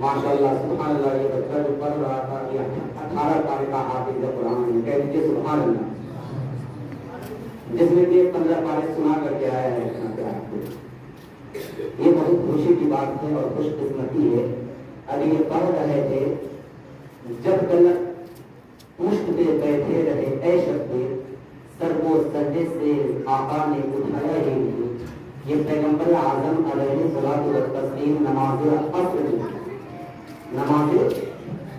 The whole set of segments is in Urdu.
ماشاءاللہ سبحان اللہ، یہ بچہ جو پڑھ رہا تھا یہ 18 سال کا حافظ قرآن ہے، کہہ دیجیے سبحان اللہ، جس میں کہ 15 پارے سنا کر کے آیا ہے. یہ بہت خوشی کی بات ہے اور خوش قسمتی ہے. ابھی یہ پڑھ رہے تھے، جب تک پشت پہ بیٹھے رہے اے شبیر، سر کو سجدے سے آقا نے اٹھایا ہی نہیں. یہ پیغمبر اعظم علیہ الصلوۃ والتسلیم نماز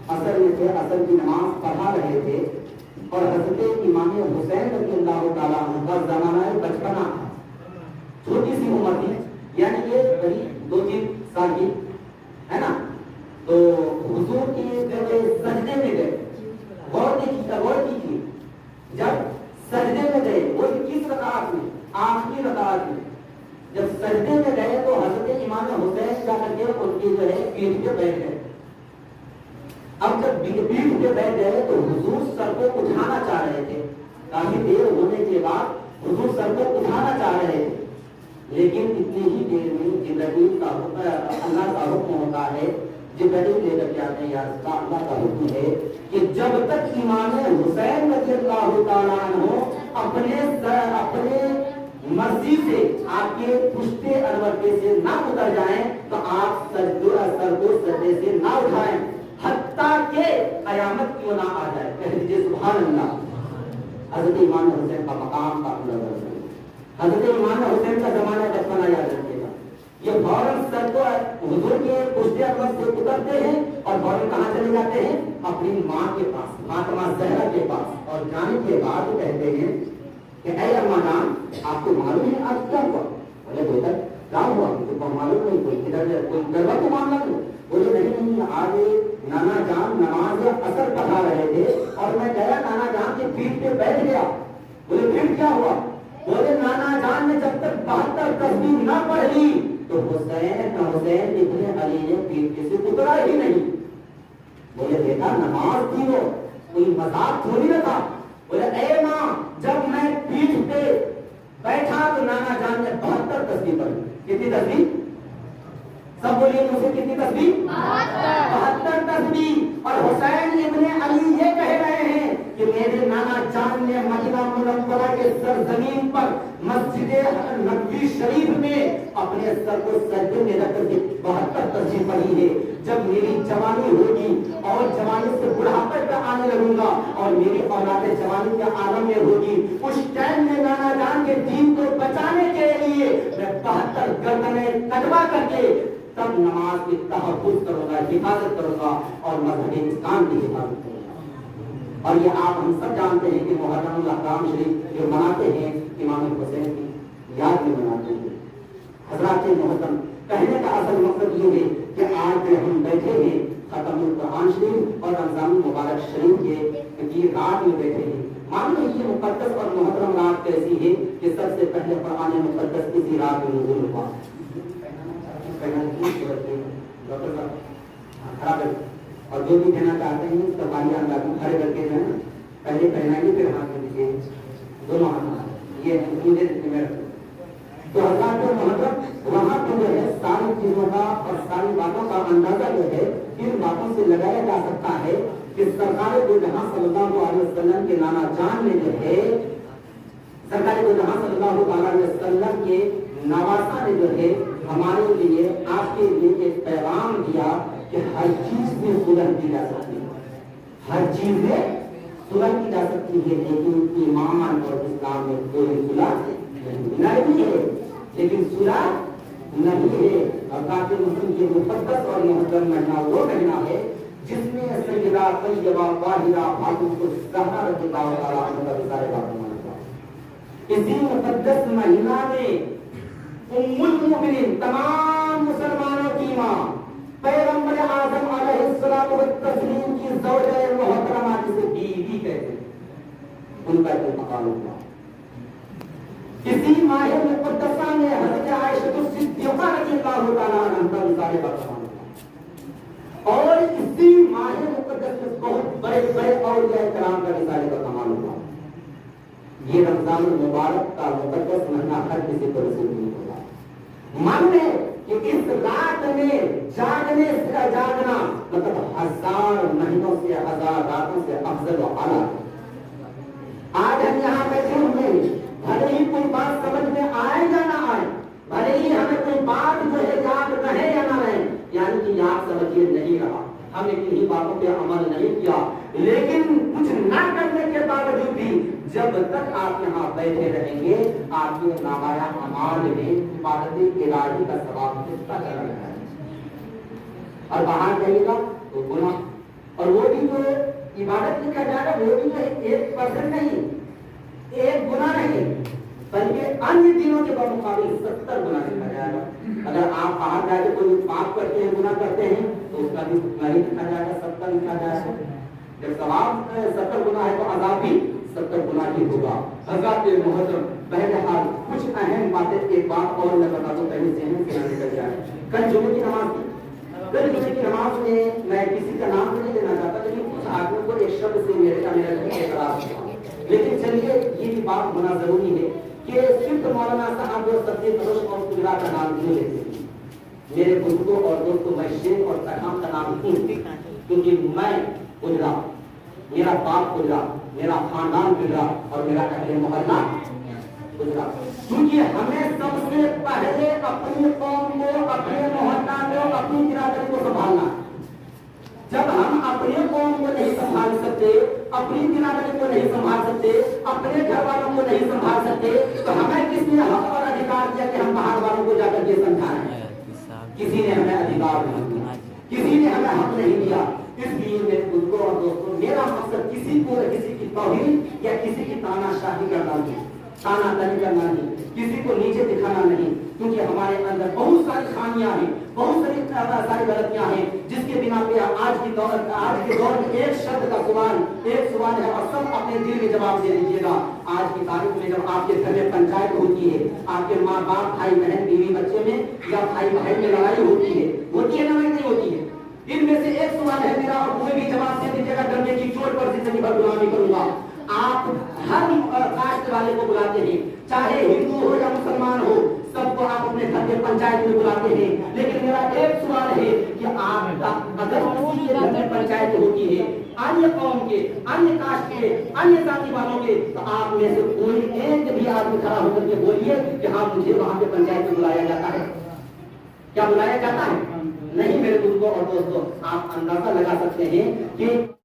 عصر میں تھے، عصر کی نماز پڑھا رہے تھے اور حضرت امام حسین رضی اللہ تعالیٰ عنہ کا زمانہ بچپنا تھا، چھوٹی سی عمر تھی، یعنی یہ قریب 2-3 سال کی ہے نا. تو حضور کی جب سجدے میں گئے، غور کیجیے، جب سجدے میں گئے وہ 21 رکعت میں، آخری رکعت میں جب سجدے میں گئے تو حضرت امام حسین جا کر کے ان کی جو ہے پیٹھ پہ بیٹھ گئے. اب جب پیٹھ پہ بیٹھ گئے تو حضور سر کو اٹھانا چاہ رہے تھے. کافی دیر ہونے کے بعد حضور سر کو اٹھانا چاہ رہے تھے، لیکن اتنی ہی دیر میں جبرائیل کا حکم، اللہ کا حکم ہوتا ہے، جبرائیل لے کر کے آتے ہیں، یا اللہ کا حکم ہے کہ جب تک امام حسین رضی اللہ تعالیٰ عنہ اپنے مرضی سے آپ کے پشتے انورتے سے نہ اتر جائیں تو آپ سر کو سجدے سے نہ اٹھائیں، حتیٰ کہ قیامت کیوں نہ آ جائے. کہہ دیجیے سبحان اللہ. حضرت امام حسین کا مقام کا حضرت امام حسین کا زمانہ بچپنا یاد رکھیے گا. یہ فوراً سر کو حضور کے پشتے انور سے اترتے ہیں اور فوراً کہاں چلے جاتے ہیں؟ اپنی ماں کے پاس، فاطمہ زہرا کے پاس، اور جانے کے بعد کہتے ہیں کہ اے اماں جان، آپ کو معلوم ہے آج کیا ہوا؟ بولے بیٹا کیا ہوا؟ مجھے معلوم نہیں، کوئی گڑبڑ تو معاملہ نہیں. بولے نہیں، آج نانا جان نماز عصر پڑھا رہے تھے اور میں گیا نانا جان کے پیٹھ پہ بیٹھ گیا. بولے پھر کیا ہوا؟ بولے نانا جان نے جب تک 72 تسبیح نہ پڑھ لی تو حسین ابن علی نے پیٹھ سے اترا ہی نہیں. بولے بیٹا نماز تھی، وہ کوئی مذاق تھوڑی نہ تھا. بولے اے ماں، جب میں پیٹھ پہ بیٹھا تو نانا جان نے 72 تسبیح پڑھی. کتنی تسبیح؟ سب بولیے مجھ سے، کتنی تسبیح؟ 72 تسبیح. اور حسین ابن علی یہ کہہ رہے ہیں کہ میرے نانا جان نے مدینہ منورہ کے سرزمین پر مسجد نبوی شریف میں اپنے سر کو سجدے میں رکھ کر کے 72 تسبیح پڑھی ہے. جب میری جوانی ہوگی اور جوانی سے بڑھاپے پہ آنے لگوں گا اور میری اولاد جوانی کے عالم میں ہوگی، اس ٹائم میں نانا جان کے دین کو بچانے کے لیے میں 72 گردنیں کٹوا کر کے تب نماز کی تحفظ کروں گا، حفاظت کروں گا اور مذہب اسلام کی حفاظت کروں گا. اور یہ آپ ہم سب جانتے ہیں کہ محرم الاحرام شریف جو مناتے ہیں امام حسین کی یاد میں مناتے ہیں. حضرات محترم، کہنے کا اصل مقصد یہ ہے کہ آج ہم بیٹھے ہیں ختم القرآن شریف اور رمضان مبارک شریف کے رات میں بیٹھے ہیں. معلوم ہے یہ مقدس اور محترم رات کیسی ہے کہ سب سے پہلے قرآن مقدس اسی رات میں نزول ہوا. اور جو بھی کہنا چاہتے ہیں اس کا باریاں کھڑے کر کے جو ہے نا پہلے پہنائیے پھر ہاتھ میں دیجیے، دونوں ہاتھ یہ مجھے تو حضرات جو محترم وہاں پہ جو ہے ساری چیزوں کا اور ساری باتوں کا اندازہ جو ہے ان باتوں سے لگایا جا سکتا ہے کہ سرکار دو جہاں صلی اللہ علیہ وسلم کے نانا جان نے جو ہے سرکار دو جہاں صلی اللہ علیہ وسلم کے نواسا نے جو ہے ہمارے لیے آپ کے لیے ایک پیغام دیا کہ ہر چیز میں صلح کی جا سکتی ہے، ہر چیز میں صلح کی جا سکتی ہے، لیکن ایمان اور اسلام میں کوئی صلح نہیں ہے، لیکن صلح نہیں ہے. اور کافی مسلم کے مقدس اور محترم مہینہ وہ مہینہ ہے جس میں سیدہ طیبہ طاہرہ فاطمہ الزہرا رضی اللہ تعالیٰ عنہا کا وصال پاک ہوا. اسی مقدس مہینہ میں ام المؤمنین تمام مسلمانوں کی ماں پیغمبر اعظم علیہ الصلوۃ والتسلیم کی زوجہ محترمہ جسے بیوی کہتے ہیں، ان کا انتقال ہوا. اسی ماہ مقدسہ میں حضرت عائشہ الصدیقہ رضی اللہ تعالیٰ عنہا کا وصال پاک ہوا. اور اسی ماہ مقدس میں بہت بڑے بڑے اولیاء کرام کا وصال کا کمال ہوا. یہ رمضان المبارک کا مقدس مہینہ ہر کسی کو نصیب نہیں ہوگا. من ہے کہ اس رات میں جاگنا مطلب 1000 مہینوں سے 1000 راتوں سے افضل و اعلیٰ. آج ہم یہاں بیٹھے ہوئے ہیں، بھلے ہی کوئی بات سمجھ میں آئے یا نہ آئے، بھلے ہی ہمیں کوئی بات جو ہے یاد رہے یا نہ رہے، یعنی کہ یاد سمجھیے نہیں رہا، ہم نے کنہیں باتوں پہ عمل نہیں کیا، لیکن کچھ نہ کرنے کے باوجود بھی جب تک آپ یہاں بیٹھے رہیں گے آپ کے نامۂ اعمال میں عبادت الہی کا ثواب کتنا چلا رہا ہے. اور باہر جائیے گا تو گناہ، اور وہ بھی جو عبادت لکھا جائے گا وہ بھی جو 1% نہیں، 1 گناہ نہیں، بلکہ انیہ دنوں کے بمقابل 70 گنا لکھا جائے گا. اگر آپ باہر جا کے کوئی پاپ کرتے ہیں، گناہ کرتے ہیں تو اس کا بھی نہیں لکھا جائے گا، 70 لکھا جائے گا. جب ثواب 70 گنا ہے تو عذاب بھی 70 گنا ہی ہوگا. حضرات محترم، بہرحال کچھ اہم باتیں، ایک بات اور میں بتا دوں پہلے ذہن سے نہ نکل جائے. کل جمعے کی نماز تھی، کل جمعے کی نماز میں میں کسی کا نام نہیں لینا چاہتا، لیکن کچھ آدمیوں کو ایک شبد سے میرا اعتراض ہوا. لیکن چلیے یہ بھی بات ہونا ضروری ہے کہ صرف مولانا صاحب اور سبزی فروش اور کجرا کا نام کیوں لیتے ہیں. میرے بزرگوں اور دوستوں میں شیخ اور سلام کا نام کیوں، کیونکہ میں کجرا، میرا باپ کجرا، میرا خاندان کجرا اور میرا اہل محلہ کجرا. کیونکہ ہمیں سب سے پہلے اپنی قوم کو، اپنے محلہ کو، اپنی برادری کو سنبھالنا. جب ہم اپنے قوم کو نہیں سنبھال سکتے، اپنی برادری کو نہیں سنبھال سکتے، اپنے گھر والوں کو نہیں سنبھال سکتے، تو ہمیں کس نے حق اور ادھیکار دیا کہ ہم باہر والوں کو جا کر کے سمجھائیں؟ کسی نے ہمیں ادھیکار نہیں دیا، کسی نے ہمیں حق نہیں دیا. اس لیے میرے بزرگوں اور دوستوں، میرا مقصد کسی کو کسی کی توہین یا کسی کی تانا شاہی کرنا نہیں، تانا تنی کرنا نہیں، کسی کو نیچے دکھانا نہیں، کیونکہ ہمارے اندر بہت ساری خامیاں ہیں، بہت ساری غلطیاں ہیں، جس کے بنا پہ آج کے دور میں ایک شبد کا سوال ہے اور سب اپنے دل میں جواب دے دیجیے گا. آج کی تاریخ میں جب آپ کے گھر میں پنچایت ہوتی ہے، آپ کے ماں باپ، بھائی بہن، بیوی بچے میں یا بھائی بھائی میں لڑائی ہوتی ہے نا نہیں ہوتی ہے؟ ان میں سے ایک سوال ہے میرا اور کوئی بھی جواب دے دیجیے گا، ڈرنے کی چوٹ پر زندگی بھر غلامی کروں گا. آپ ہر کاسٹ والے کو بلاتے ہیں، چاہے ہندو ہو یا مسلمان ہو، سب کو آپ اپنے گھر کے پنچایت میں بلاتے ہیں، لیکن میرا ایک سوال ہے کہ آپ اگر کسی کے گھر میں پنچایت ہوتی ہے انیہ قوم کے، انیہ کاسٹ کے، انیہ ذاتی والوں کے، تو آپ میں سے کوئی ایک بھی آدمی کھڑا ہو کر کے بولیے کہ ہاں مجھے وہاں پہ پنچایت میں بلایا جاتا ہے. کیا بلایا جاتا ہے؟ نہیں. میرے بزرگوں اور دوستوں، آپ اندازہ لگا سکتے ہیں کہ